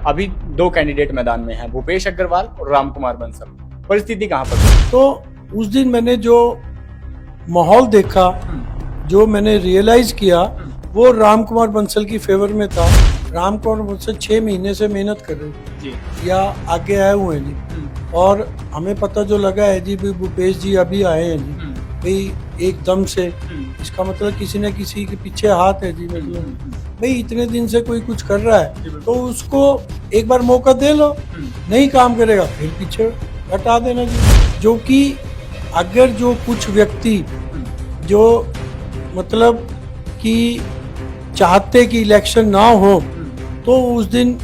अभी दो कैंडिडेट मैदान में हैं, भूपेश अग्रवाल और रामकुमार बंसल। परिस्थिति कहाँ पर है? तो उस दिन मैंने जो माहौल देखा, जो मैंने रियलाइज किया, वो रामकुमार बंसल की फेवर में था। रामकुमार बंसल 6 महीने से मेहनत कर रहे जी या आगे आए हुए हैं जी, और हमें पता जो लगा है जी भी भूपेश जी अभी आए हैं जी भाई एकदम से, इसका मतलब किसी न किसी के पीछे हाथ है जी। मतलब भाई इतने दिन से कोई कुछ कर रहा है तो उसको एक बार मौका दे लो, नहीं काम करेगा फिर पीछे हटा देना जी। जो कि अगर जो कुछ व्यक्ति जो मतलब कि चाहते कि इलेक्शन ना हो तो उस दिन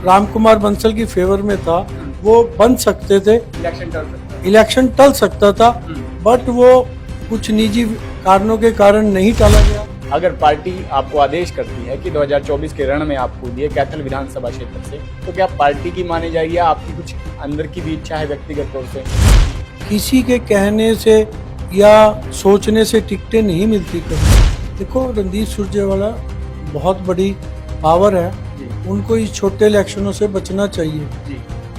रामकुमार बंसल की फेवर में था, वो बन सकते थे, इलेक्शन टल सकता था, बट वो कुछ निजी कारणों के कारण नहीं टाला गया। अगर पार्टी आपको आदेश करती है कि 2024 के रण में आप कूदिए कैथल विधानसभा क्षेत्र से, तो क्या पार्टी की मानी जाएगी या आपकी कुछ अंदर की भी इच्छा है व्यक्तिगत तौर से? किसी के कहने से या सोचने से टिकटें नहीं मिलती कभी। देखो रणदीप सुरजेवाला बहुत बड़ी पावर है, उनको इस छोटे इलेक्शनों से बचना चाहिए।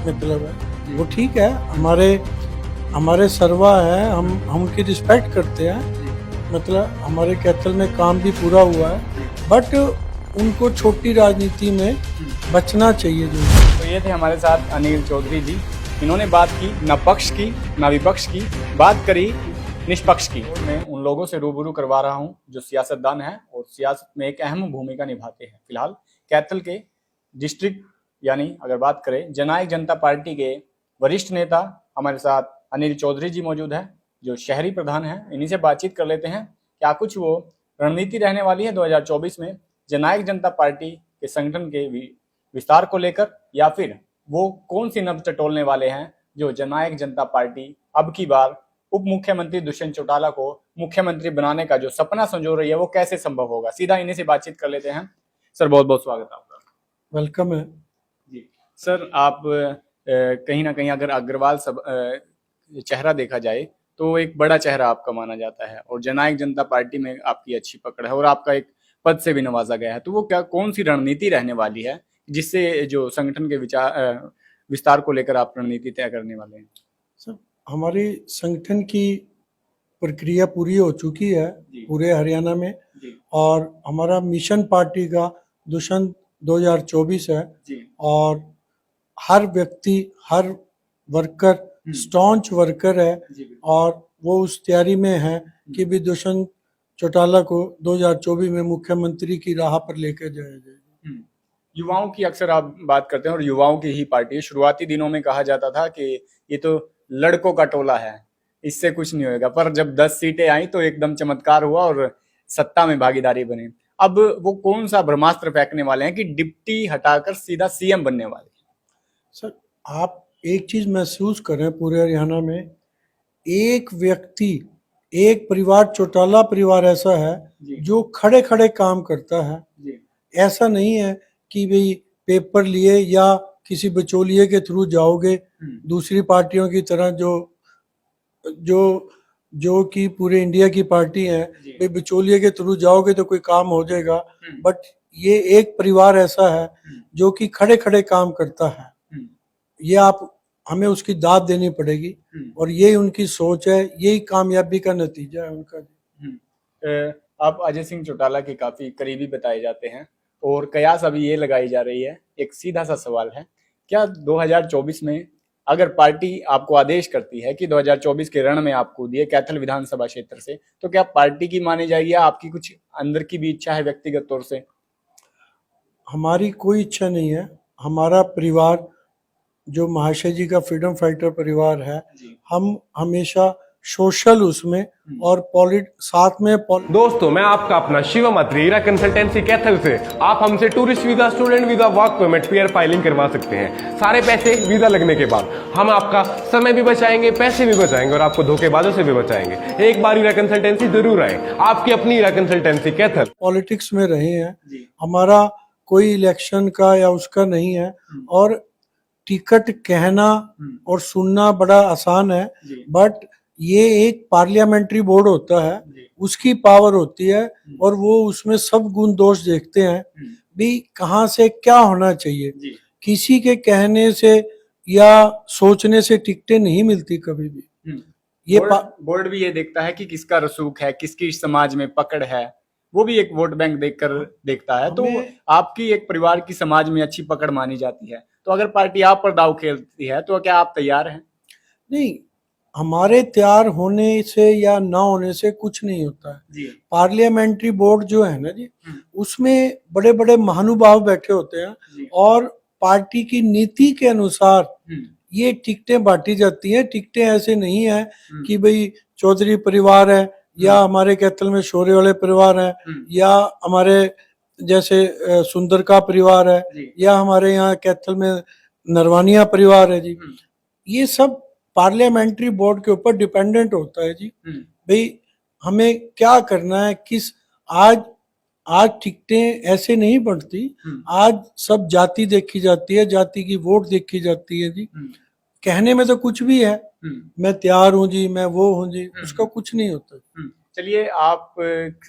मतलब है वो ठीक है, हमारे सरवा है, हम उनकी रिस्पेक्ट करते हैं, मतलब हमारे कैथल में काम भी पूरा हुआ है, बट उनको छोटी राजनीति में बचना चाहिए जो। तो ये थे हमारे साथ अनिल चौधरी जी। इन्होंने बात की न पक्ष की न विपक्ष की, बात करी निष्पक्ष की। मैं उन लोगों से रूबरू करवा रहा हूँ जो सियासतदान हैं और सियासत में एक अहम भूमिका निभाते हैं। फिलहाल कैथल के डिस्ट्रिक्ट यानी अगर बात करें जननायक जनता पार्टी के वरिष्ठ नेता हमारे साथ अनिल चौधरी जी मौजूद है जो शहरी प्रधान हैं। इन्हीं से बातचीत कर लेते हैं, क्या कुछ वो रणनीति रहने वाली है 2024 में जननायक जनता पार्टी के संगठन के विस्तार को लेकर, या फिर वो कौन सी नब्ज टटोलने वाले हैं जो जननायक जनता पार्टी अब की बार उप मुख्यमंत्री दुष्यंत चौटाला को मुख्यमंत्री बनाने का जो सपना संजो रही है वो कैसे संभव होगा। सीधा इन्हीं से बातचीत कर लेते हैं। सर बहुत बहुत स्वागत है आपका। वेलकम है जी सर, आप कहीं ना कहीं अगर अग्रवाल चेहरा देखा जाए तो एक बड़ा चेहरा आपका माना जाता है और जननायक जनता पार्टी में आपकी अच्छी पकड़ है और आपका एक पद से भी नवाजा गया है, तो वो क्या कौन सी रणनीति रहने वाली है जिससे जो संगठन के विस्तार को लेकर आप रणनीति तय करने वाले हैं? सर हमारी संगठन की प्रक्रिया पूरी हो चुकी है पूरे हरियाणा में, और हमारा मिशन पार्टी का दुष्यंत 2024 है, और हर व्यक्ति हर वर्कर स्टॉन्च वर्कर है और वो उस तैयारी में है कि भी दुष्यंत चौटाला को 2024 में मुख्यमंत्री की राह पर लेकर जाया जाएगा। युवाओं की अक्सर आप बात करते हैं और युवाओं की ही पार्टी, शुरुआती दिनों में कहा जाता था कि ये तो लड़कों का टोला है, इससे कुछ नहीं होगा, पर जब 10 सीटें आई तो एकदम चमत्कार हुआ और सत्ता में भागीदारी बनी। अब वो कौन सा ब्रह्मास्त्र फेंकने वाले हैं कि डिप्टी हटाकर सीधा सीएम बनने वाले? सर आप एक चीज महसूस करें, पूरे हरियाणा में एक व्यक्ति एक परिवार, चौटाला परिवार ऐसा है जो खड़े खड़े काम करता है। ऐसा नहीं है कि भाई पेपर लिए या किसी बिचौलिए के थ्रू जाओगे दूसरी पार्टियों की तरह जो कि पूरे इंडिया की पार्टी है, भाई बिचौलिए के थ्रू जाओगे तो कोई काम हो जाएगा, बट ये एक परिवार ऐसा है जो कि खड़े खड़े काम करता है। ये आप हमें उसकी दाद देनी पड़ेगी और यही उनकी सोच है, यही कामयाबी का नतीजा है उनका। आप अजय सिंह चौटाला के काफी करीबी बताए जाते हैं और कयास अभी ये लगाई जा रही है, एक सीधा सा सवाल है, क्या 2024 में अगर पार्टी आपको आदेश करती है कि 2024 के रण में आप कूदिए कैथल विधानसभा क्षेत्र से, तो क्या पार्टी की मानी जाएगी या आपकी कुछ अंदर की भी इच्छा है व्यक्तिगत तौर से? हमारी कोई इच्छा नहीं है, हमारा परिवार जो महाशय जी का फ्रीडम फाइटर परिवार है, हम हमेशा सोशल उसमें और साथ में दोस्तों मैं आपका अपना शिवम अत्री हीरा कंसल्टेंसी कैथल से, आप हमसे tourist visa, student visa, work permit, PR filing करवा सकते हैं। सारे पैसे वीजा लगने के बाद हम आपका समय भी बचाएंगे, पैसे भी बचाएंगे और आपको धोखेबाजों से भी बचाएंगे। एक बार हीरा कंसल्टेंसी जरूर आए, आपकी अपनी हीरा कंसल्टेंसी कैथल। पॉलिटिक्स में रहे हैं, हमारा कोई इलेक्शन का या उसका नहीं है, और टिकट कहना और सुनना बड़ा आसान है, बट ये एक पार्लियामेंट्री बोर्ड होता है, उसकी पावर होती है और वो उसमें सब गुण दोष देखते हैं भी कहाँ से क्या होना चाहिए, किसी के कहने से या सोचने से टिकटें नहीं मिलती कभी भी। ये बोर्ड भी ये देखता है कि किसका रसूख है, किसकी समाज में पकड़ है, वो भी एक वोट बैंक देखकर देखता है। तो आपकी एक परिवार की समाज में अच्छी पकड़ मानी जाती है, तो अगर पार्टी आप पर दाव खेलती है तो क्या आप तैयार हैं? नहीं, हमारे तैयार होने से या ना होने से कुछ नहीं होता है जी। पार्लियामेंट्री बोर्ड जो है ना जी, उसमें बड़े बड़े महानुभाव बैठे होते हैं और पार्टी की नीति के अनुसार ये टिकटें बांटी जाती हैं। टिकटें ऐसे नहीं है कि भाई चौधरी परिवार है या हमारे कैथल में शोरे वाले परिवार है या हमारे जैसे सुंदर का परिवार है या हमारे यहाँ कैथल में नरवानिया परिवार है जी। ये सब पार्लियामेंट्री बोर्ड के ऊपर डिपेंडेंट होता है जी। भाई हमें क्या करना है, किस आज टिकटें ऐसे नहीं बढ़ती, आज सब जाति देखी जाती है, जाति की वोट देखी जाती है जी। कहने में तो कुछ भी है, मैं तैयार हूँ जी, मैं वो हूँ जी, उसका कुछ नहीं होता। चलिए आप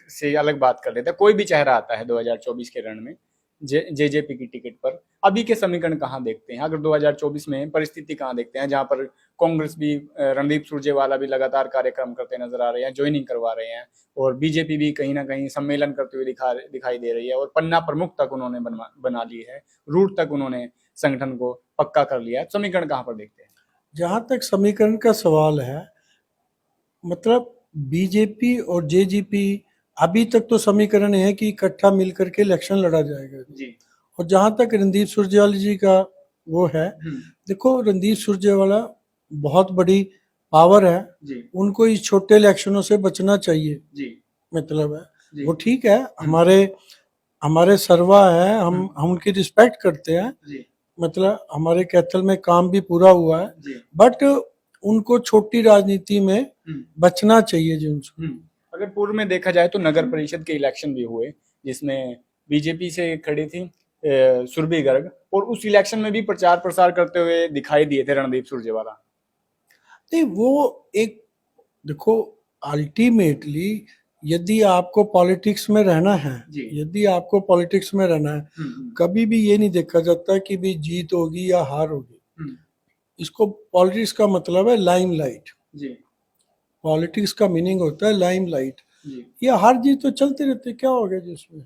से अलग बात कर लेते हैं। कोई भी चेहरा आता है 2024 के रण में जेजेपी की टिकट पर, अभी के समीकरण कहाँ देखते हैं? अगर 2024 में परिस्थिति कहाँ देखते हैं जहां पर कांग्रेस भी, रणदीप सुरजेवाला भी लगातार कार्यक्रम करते नजर आ रहे हैं, ज्वाइनिंग करवा रहे हैं, और बीजेपी भी कहीं ना कहीं सम्मेलन करते हुए दिखाई दे रही है, और पन्ना प्रमुख तक उन्होंने बना ली है, रूट तक उन्होंने संगठन को पक्का कर लिया है। समीकरण कहाँ पर देखते हैं? जहां तक समीकरण का सवाल है, मतलब बीजेपी और जेजेपी अभी तक तो समीकरण है कि इकट्ठा मिलकर के इलेक्शन लड़ा जाएगा जी। और जहां तक रणदीप सुरजेवाला जी का वो है, देखो रणदीप सुरजेवाला बहुत बड़ी पावर है जी। उनको इस छोटे इलेक्शनों से बचना चाहिए जी। मतलब है वो ठीक है, हमारे सरवा है, हम उनकी रिस्पेक्ट करते हैं जी। मतलब हमारे कैथल में काम भी पूरा हुआ है, बट उनको छोटी राजनीति में बचना चाहिए जी उनको। अगर पूर्व में देखा जाए तो नगर परिषद के इलेक्शन भी हुए जिसमें बीजेपी से खड़ी थी सुरभि गर्ग, और उस इलेक्शन में भी प्रचार प्रसार करते हुए दिखाई दिए थे रणदीप सुरजेवाला। नहीं, वो एक देखो अल्टीमेटली यदि आपको पॉलिटिक्स में रहना है, कभी भी ये नहीं देखा जाता कि भी जीत होगी या हार होगी। इसको पॉलिटिक्स का मतलब है लाइमलाइट जी। पॉलिटिक्स का मीनिंग होता है लाइमलाइट। ये हार जीत तो चलते रहते, क्या हो गया जिसमें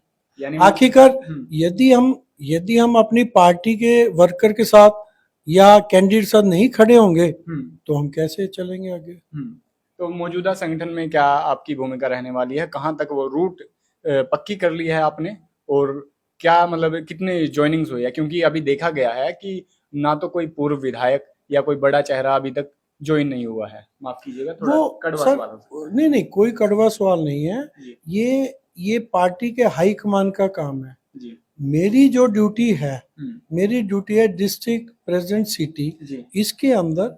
आखिरकार यदि हम अपनी पार्टी के वर्कर के साथ या कैंडिडेट साथ नहीं खड़े होंगे तो हम कैसे चलेंगे आगे? तो मौजूदा संगठन में क्या आपकी भूमिका रहने वाली है? कहाँ तक वो रूट पक्की कर ली है आपने, और क्या मतलब कितने ज्वाइनिंग्स हुई है? क्योंकि अभी देखा गया है कि ना तो कोई पूर्व विधायक या कोई बड़ा चेहरा अभी तक ज्वाइन नहीं हुआ है। माफ कीजिएगा, थोड़ा कड़वा सवाल। नहीं, कोई कड़वा सवाल नहीं है। ये पार्टी के हाई कमान का काम है जी। मेरी जो ड्यूटी है, मेरी ड्यूटी है डिस्ट्रिक्ट प्रेसिडेंट सिटी, इसके अंदर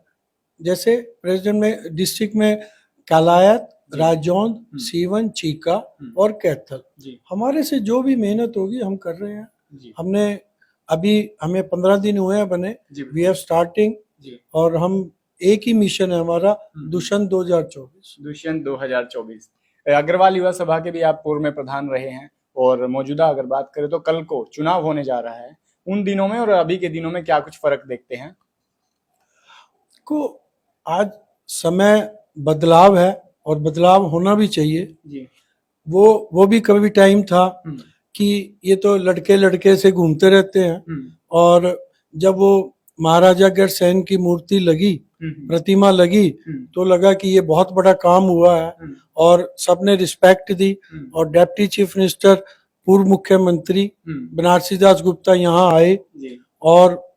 जैसे प्रेसिडेंट में डिस्ट्रिक्ट में कालायत, राजौंद, सीवन, चीका और कैथल, हमारे से जो भी मेहनत होगी हम कर रहे हैं। हमें 15 दिन हुए हैं बने, वी आर स्टार्टिंग, और हम एक ही मिशन है हमारा, दुष्यंत 2024। अग्रवाल युवा सभा के भी आप पूर्व में प्रधान रहे हैं, और मौजूदा अगर बात करें तो कल को चुनाव होने जा रहा है, उन दिनों में और अभी के दिनों में क्या कुछ फर्क देखते हैं? को आज समय बदलाव है और बदलाव होना भी चाहिए जी। वो भी कभी टाइम था कि ये तो लड़के से घूमते रहते हैं, और जब वो महाराजा अग्रसेन की मूर्ति लगी, प्रतिमा लगी, तो लगा कि ये बहुत बड़ा काम हुआ है और सबने रिस्पेक्ट दी, और डिप्टी चीफ मिनिस्टर पूर्व मुख्यमंत्री बनारसी दास गुप्ता यहाँ आए, और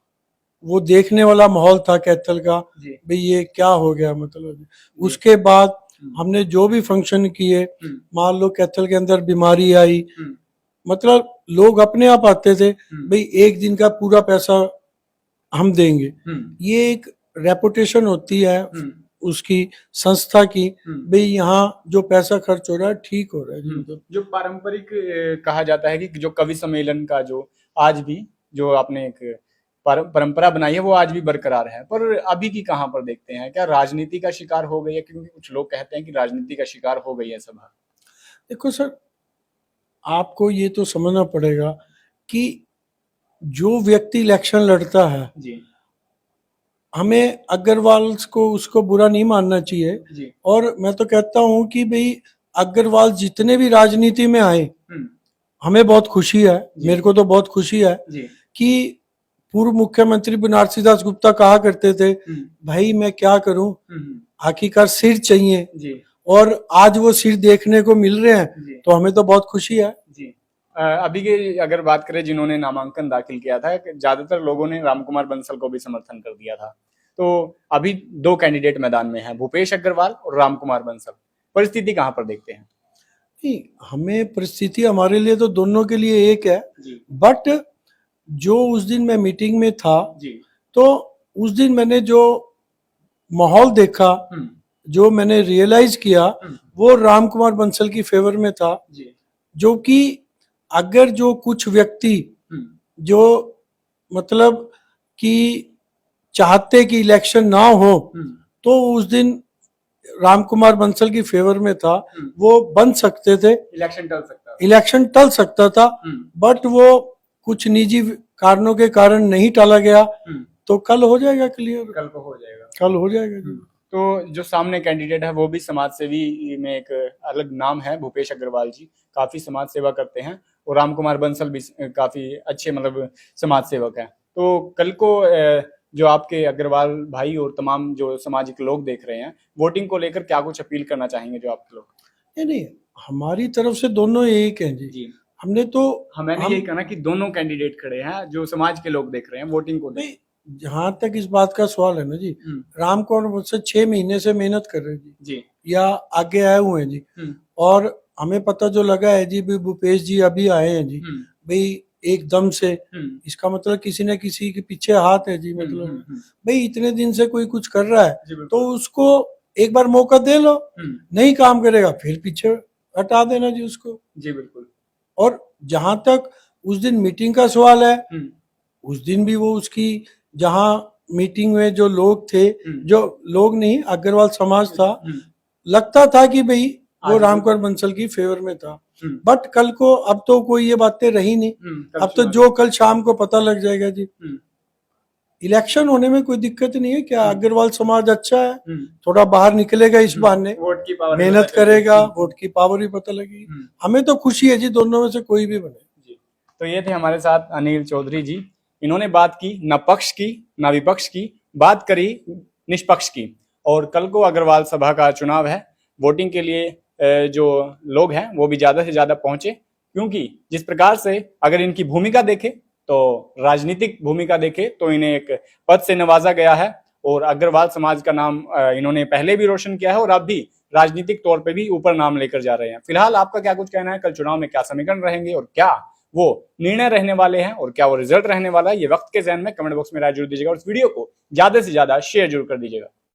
वो देखने वाला माहौल था कैथल का, भाई ये क्या हो गया मतलब। उसके बाद हमने जो भी फंक्शन किए, मान लो कैथल के अंदर बीमारी आई, मतलब लोग अपने आप आते थे, भाई एक दिन का पूरा पैसा हम देंगे। ये एक रेपुटेशन होती है उसकी संस्था की, भाई यहाँ जो पैसा खर्च हो रहा है ठीक हो रहा है। जो पारंपरिक कहा जाता है कि जो कवि सम्मेलन का जो आज भी जो आपने एक परंपरा बनाई है वो आज भी बरकरार है, पर अभी की कहाँ पर देखते हैं? क्या राजनीति का शिकार हो गई है? क्योंकि कुछ लोग कहते हैं कि राजनीति का शिकार हो गई है सभा। देखो सर, आपको ये तो समझना पड़ेगा कि जो व्यक्ति इलेक्शन लड़ता है, जी हमें अग्रवाल को उसको बुरा नहीं मानना चाहिए। जी और मैं तो कहता हूँ कि भाई अग्रवाल जितने भी राजनीति में आए, हमें बहुत खुशी है, मेरे को तो बहुत खुशी है जी कि पूर्व मुख्यमंत्री बनारसी दास गुप्ता कहा करते थे, भाई मैं क्या करूं, आखिरकार सिर चाहिए, जी और आज वो सिर देखने को मिल रहे हैं, जी तो हमें तो बहुत खुशी है। जी अभी की अगर बात करें जिन्होंने नामांकन दाखिल किया था, ज्यादातर लोगों ने रामकुमार बंसल को भी समर्थन कर दिया था। तो अभी दो कैंडिडेट मैदान में हैं, भूपेश अग्रवाल और रामकुमार बंसल। परिस्थिति कहाँ पर देखते हैं? नहीं, हमें परिस्थिति हमारे लिए तो दोनों के लिए एक है, जी बट जो उस दिन मैं मीटिंग में था, जी तो उस दिन मैंने जो माहौल देखा, जो मैंने रियलाइज किया, वो रामकुमार बंसल की फेवर में था। जी जो कि अगर जो कुछ व्यक्ति जो मतलब कि चाहते कि इलेक्शन ना हो, तो उस दिन रामकुमार बंसल की फेवर में था, वो बन सकते थे, इलेक्शन टल सकता है। इलेक्शन टल सकता था, बट वो कुछ निजी कारणों के कारण नहीं टाला गया। तो कल हो जाएगा क्लियर, कल को हो जाएगा, कल हो जाएगा जी। तो जो सामने कैंडिडेट है वो भी समाज सेवी में एक अलग नाम है, भूपेश अग्रवाल जी काफी समाज सेवा करते हैं, और रामकुमार बंसल भी काफी अच्छे मतलब समाज सेवक हैं। तो कल को जो आपके अग्रवाल भाई और तमाम जो सामाजिक लोग देख रहे हैं, वोटिंग को लेकर क्या कुछ अपील करना चाहेंगे जो आपके लोग? नहीं, हमारी तरफ से दोनों एक हैं जी। जी हमने तो मैंने यही कहना कि दोनों कैंडिडेट खड़े हैं जो समाज के लोग देख रहे हैं वोटिंग को। नहीं, जहां तक इस बात का सवाल है ना जी, रामकुमार बंसल 6 महीने से मेहनत कर रहे हैं जी या आगे आए हुए हैं जी, और हमें पता जो लगा है जी, भी भूपेश जी अभी आए हैं जी, भाई एकदम से, इसका मतलब किसी न किसी के पीछे हाथ है जी। मतलब भाई इतने दिन से कोई कुछ कर रहा है तो उसको एक बार मौका दे लो, नहीं काम करेगा फिर पीछे हटा देना जी उसको। जी बिल्कुल। और जहां तक उस दिन मीटिंग का सवाल है, उस दिन भी वो उसकी जहां मीटिंग में जो लोग थे, जो लोग नहीं अग्रवाल समाज था, लगता था कि भाई वो रामकुमार बंसल की फेवर में था, बट कल को अब तो कोई ये बातें रही नहीं, अब तो जो कल शाम को पता लग जाएगा जी। इलेक्शन होने में कोई दिक्कत नहीं है, क्या अग्रवाल समाज अच्छा है, थोड़ा बाहर निकलेगा इस बहाने, मेहनत करेगा, वोट की पावर भी पता लगेगी। हमें तो खुशी है जी, दोनों में से कोई भी बने जी। तो ये थे हमारे साथ अनिल चौधरी जी, इन्होंने बात की न पक्ष की न विपक्ष की, बात करी निष्पक्ष की। और कल को अग्रवाल सभा का चुनाव है, वोटिंग के लिए जो लोग हैं वो भी ज्यादा से ज्यादा पहुंचे, क्योंकि जिस प्रकार से अगर इनकी भूमिका देखे तो राजनीतिक भूमिका देखे तो इन्हें एक पद से नवाजा गया है, और अग्रवाल समाज का नाम इन्होंने पहले भी रोशन किया है और अब भी राजनीतिक तौर पे भी ऊपर नाम लेकर जा रहे हैं। फिलहाल आपका क्या कुछ कहना है, कल चुनाव में क्या समीकरण रहेंगे और क्या वो निर्णय रहने वाले हैं और क्या वो रिजल्ट रहने वाला है, ये वक्त के ज़हन में कमेंट बॉक्स में राय जरूर दीजिएगा और इस वीडियो को ज्यादा से ज्यादा शेयर जरूर कर दीजिएगा।